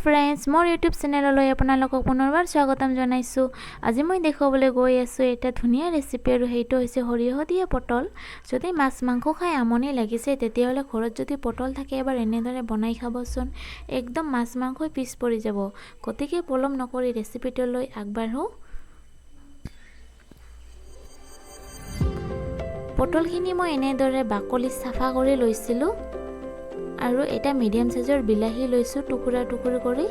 Friends, মোৰ YouTube চেনেললৈ আপোনালোকক পুনৰবাৰ স্বাগতম জনাইছোঁ। আজি মই দেখুৱাবলৈ গৈ আছোঁ এটা ধুনীয়া ৰেচিপি, আৰু সেইটো হৈছে সৰিয়হ দিয়া পটল। যদি মাছ মাংস খাই আমনি লাগিছে তেতিয়াহ'লে ঘৰত যদি পটল থাকে এবাৰ এনেদৰে বনাই খাবচোন। একদম মাছ মাংসই পিছ পৰি যাব। গতিকে পলম নকৰি ৰেচিপিটোলৈ আগবাঢ়ো। পটলখিনি মই এনেদৰে বাকলি চাফা কৰি লৈছিলোঁ, আৰু এটা মিডিয়াম সাইজৰ বিলাহী লৈছোঁ টুকুৰা টুকুৰি কৰি,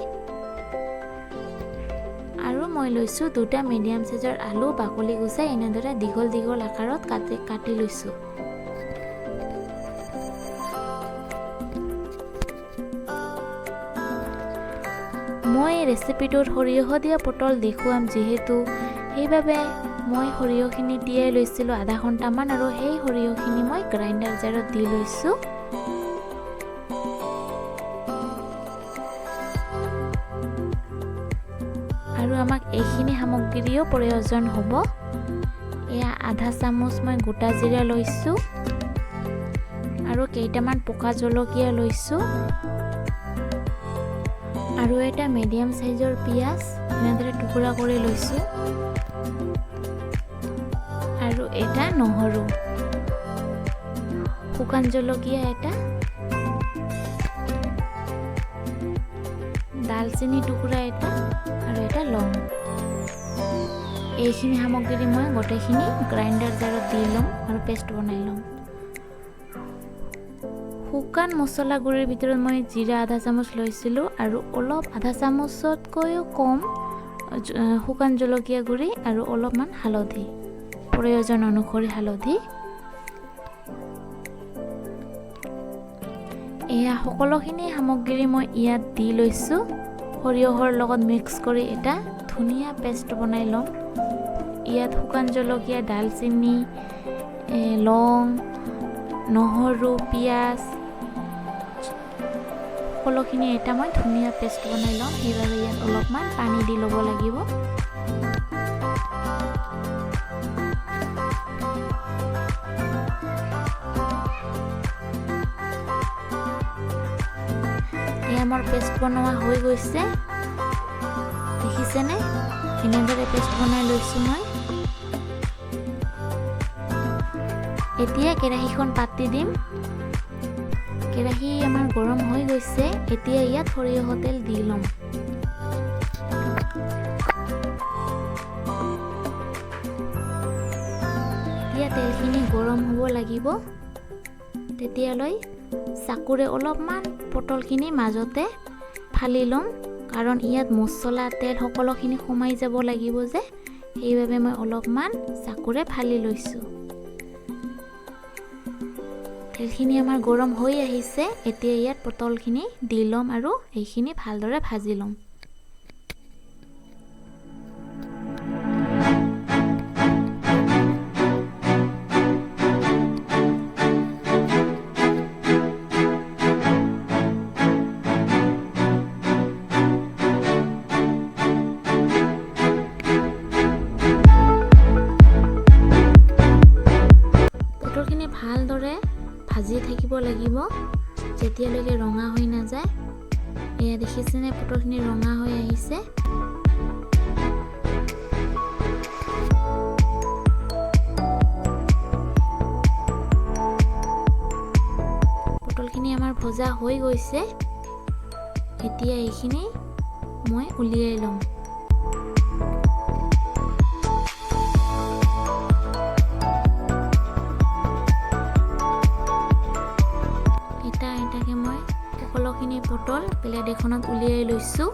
আৰু মই লৈছোঁ দুটা মিডিয়াম সাইজৰ আলু বাকলি গুচাই এনেদৰে দীঘল দীঘল আকাৰত কাটি লৈছোঁ। মই ৰেচিপিটোত সৰিয়হ দিয়া পটল দেখুৱাম যিহেতু, সেইবাবে মই সৰিয়হখিনি তিয়াই লৈছিলোঁ আধা ঘণ্টামান, আৰু সেই সৰিয়হখিনি মই গ্ৰাইণ্ডাৰ জাৰত দি লৈছোঁ। আৰু আমাক এইখিনি সামগ্ৰীও প্ৰয়োজন হ'ব। এয়া আধা চামুচ মই গোটা জিৰা লৈছোঁ, আৰু কেইটামান পকা জলকীয়া লৈছোঁ, আৰু এটা মিডিয়াম সাইজৰ পিঁয়াজ এনেদৰে টুকুৰা কৰি লৈছোঁ, আৰু এটা নহৰু, শুকান জলকীয়া এটা, দালচেনি টুকুৰা এটা, আৰু এটা লং। এইখিনি সামগ্ৰী মই গোটেইখিনি গ্ৰাইণ্ডাৰ জাৰত দি ল'ম আৰু পেষ্ট বনাই ল'ম। শুকান মছলা গুড়িৰ ভিতৰত মই জিৰা আধা চামুচ লৈছিলোঁ, আৰু অলপ আধা চামুচতকৈও কম শুকান জলকীয়া গুড়ি, আৰু অলপমান হালধি, প্ৰয়োজন অনুসৰি হালধি। এয়া সকলোখিনি সামগ্ৰী মই ইয়াত দি লৈছোঁ। সৰিয়হৰ লগত মিক্স কৰি এটা ধুনীয়া পেষ্ট বনাই ল'ম। ইয়াত শুকান জলকীয়া, দালচেনি, লং, নহৰু, পিঁয়াজ সকলোখিনি এটা মই ধুনীয়া পেষ্ট বনাই ল'ম। সেইবাবে ইয়াত অলপমান পানী দি ল'ব লাগিব। আমাৰ পেষ্ট বনোৱা হৈ গৈছে, দেখিছেনে? এনেদৰে পেষ্ট বনাই লৈছোঁ মই। এতিয়া কেৰাহীখন পাতি দিম। কেৰাহী আমাৰ গৰম হৈ গৈছে। এতিয়া ইয়াত সৰিয়হ তেল দি ল'ম। এতিয়া তেলখিনি গৰম হ'ব লাগিব। তেতিয়ালৈ চাকুৰে অলপমান পটলখিনি মাজতে ফালি ল'ম, কাৰণ ইয়াত মছলা তেল সকলোখিনি সোমাই যাব লাগিব যে, সেইবাবে মই অলপমান চাকুৰে ফালি লৈছোঁ। তেলখিনি আমাৰ গৰম হৈ আহিছে। এতিয়া ইয়াত পটলখিনি দি ল'ম, আৰু এইখিনি ভালদৰে ভাজি ল'ম। পটলখিনি ভালদৰে ভাজি থাকিব লাগিব যেতিয়ালৈকে ৰঙা হৈ নাযায়। এয়া দেখিছেনে, পটলখিনি ৰঙা হৈ আহিছে। পটলখিনি আমাৰ ভজা হৈ গৈছে। এতিয়া এইখিনি মই উলিয়াই ল'ম। এটাকে মই সকলোখিনি পটল প্লেট এখনত উলিয়াই লৈছোঁ।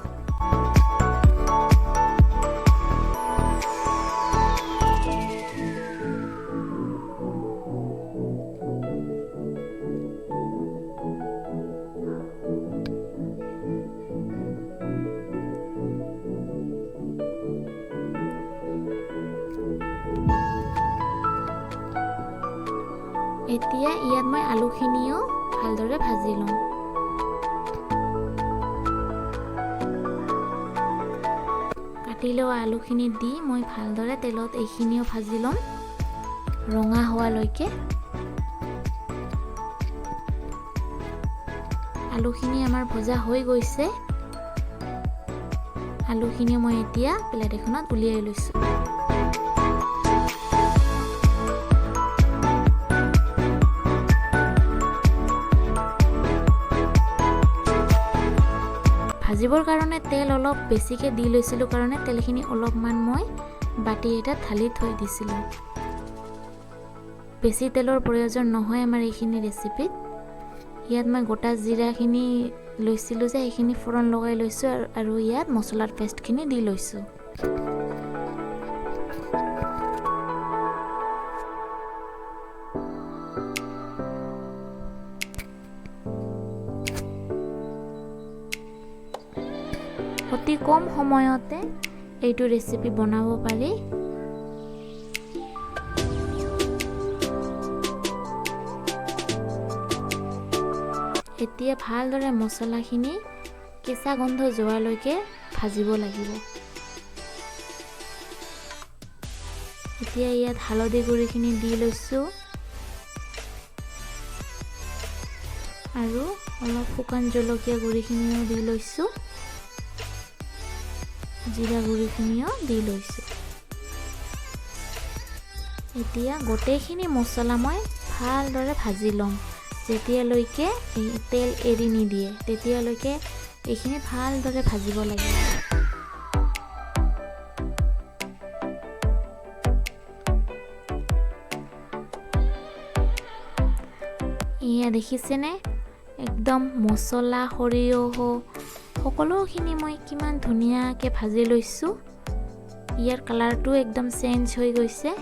এতিয়া ইয়াত মই আলুখিনিও ভালদৰে ভাজি ল'ম। কাটি লোৱা আলুখিনি দি মই ভালদৰে তেলত এইখিনিও ভাজি ল'ম ৰঙা হোৱালৈকে। আলুখিনি আমাৰ ভজা হৈ গৈছে। আলুখিনি মই এতিয়া প্লেট এখনত উলিয়াই লৈছোঁ। ভাজিবৰ কাৰণে তেল অলপ বেছিকৈ দি লৈছিলোঁ কাৰণে তেলখিনি অলপমান মই বাতি এটাত ঢালি থৈ দিছিলোঁ। বেছি তেলৰ প্ৰয়োজন নহয় আমাৰ এইখিনি ৰেচিপিত। ইয়াত মই গোটা জিৰাখিনি লৈছিলোঁ যে সেইখিনি ফোৰণ লগাই লৈছোঁ আৰু ইয়াত মছলাৰ পেষ্টখিনি দি লৈছোঁ। অতি কম সময়তে এইটো ৰেচিপি বনাব পাৰি। এতিয়া ভালদৰে মছলাখিনি কেঁচা গন্ধ যোৱালৈকে ভাজিব লাগিব। এতিয়া ইয়াত হালধি গুড়িখিনি দি লৈছোঁ আৰু অলপ শুকান জলকীয়া গুড়িখিনিও দি লৈছোঁ, জিৰা গুড়িখিনিও দি লৈছোঁ। এতিয়া গোটেইখিনি মছলা মই ভালদৰে ভাজি ল'ম। যেতিয়ালৈকে তেল এৰি নিদিয়ে তেতিয়ালৈকে এইখিনি ভালদৰে ভাজিব লাগিব। এয়া দেখিছেনে, একদম মছলা সৰিয়হ সকলোখিনি মই কিমান ধুনীয়াকৈ ভাজি লৈছোঁ। ইয়াৰ কালাৰটো একদম চেঞ্জ হৈ গৈছে।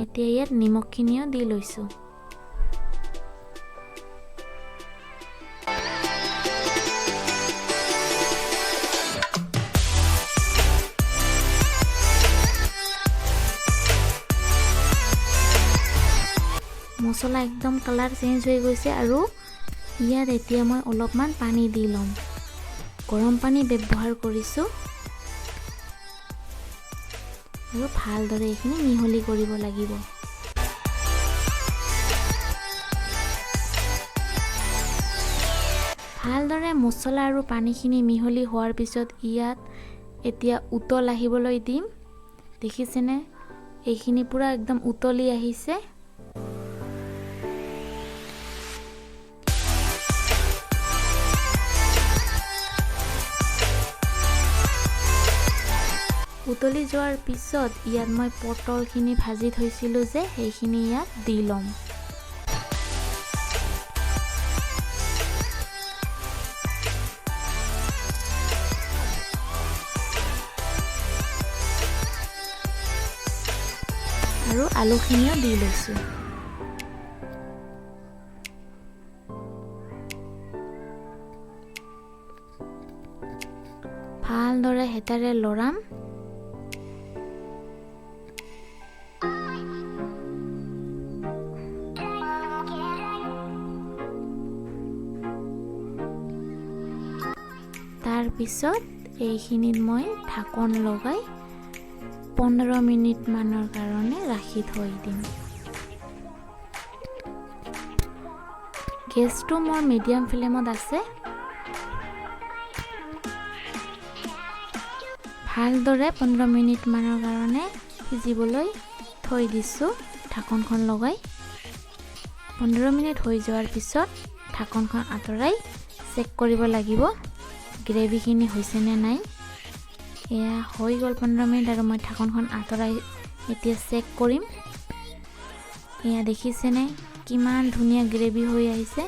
এতিয়া ইয়াত নিমখখিনিও দি লৈছোঁ। মছলা একদম কালাৰ চেঞ্জ হৈ গৈছে আৰু ইয়াত এতিয়া মই অলপমান পানী দি ল'ম। গৰম পানী ব্যৱহাৰ কৰিছোঁ আৰু ভালদৰে এইখিনি মিহলি কৰিব লাগিব। ভালদৰে মছলা আৰু পানীখিনি মিহলি হোৱাৰ পিছত ইয়াত এতিয়া উতল আহিবলৈ দিম। দেখিছেনে, এইখিনি পূৰা একদম উতলি আহিছে। উতলি যোৱাৰ পিছত ইয়াত মই পটলখিনি ভাজি থৈছিলোঁ যে সেইখিনি ইয়াত দি ল'ম। আৰু আলুখিনিও দি লৈছোঁ। ভালদৰে হেতাৰে লৰাম। তাৰপিছত এইখিনিত মই ঢাকন লগাই 15 মিনিট মানৰ কাৰণে ৰাখি থৈ দিম। গেছটো মোৰ মিডিয়াম ফ্লেমত আছে। ভালদৰে 15 মিনিট মানৰ কাৰণে সিজিবলৈ থৈ দিছোঁ ঢাকনখন লগাই। 15 মিনিট হৈ যোৱাৰ পিছত ঢাকনখন আঁতৰাই চেক কৰিব লাগিব গ্ৰেভিখিনি হৈছেনে নাই। এয়া হৈ গ'ল 15 মিনিট আৰু মই ঢাকনখন আঁতৰাই এতিয়া চেক কৰিম। এয়া দেখিছেনে কিমান ধুনীয়া গ্ৰেভি হৈ আহিছে।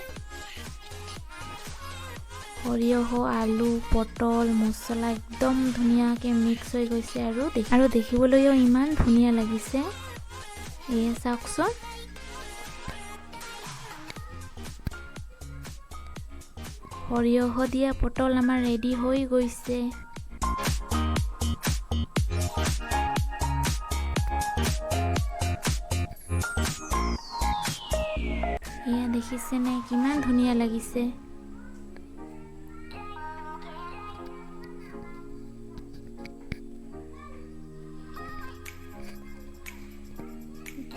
সৰিয়হ, আলু, পটল, মছলা একদম ধুনীয়াকৈ মিক্স হৈ গৈছে আৰু দেখিবলৈও ইমান ধুনীয়া লাগিছে। এয়া চাওকচোন। সৰিয়হ দিয়া পটল আমাৰ ৰেডি হৈ গৈছে। এয়া দেখিছেনে কিমান ধুনীয়া লাগিছে।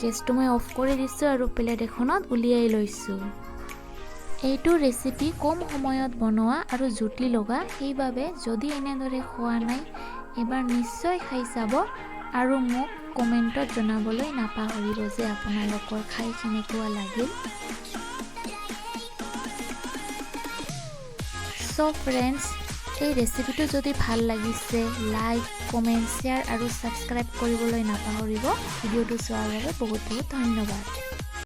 গেছটো মই অফ কৰি দিছোঁ আৰু প্লেট এখনত উলিয়াই লৈছোঁ। এইটো ৰেচিপি কম সময়ত বনোৱা আৰু জুতি লগা, সেইবাবে যদি এনেদৰে খোৱা নাই এবাৰ নিশ্চয় খাই চাব আৰু মোক কমেণ্টত জনাবলৈ নাপাহৰিব যে আপোনালোকৰ খাই কেনেকুৱা লাগিল। সো ফ্ৰেণ্ডছ, এই ৰেচিপিটো যদি ভাল লাগিছে লাইক, কমেণ্ট, শ্বেয়াৰ আৰু ছাবস্ক্ৰাইব কৰিবলৈ নাপাহৰিব। ভিডিঅ'টো চোৱাৰ বাবে বহুত বহুত ধন্যবাদ।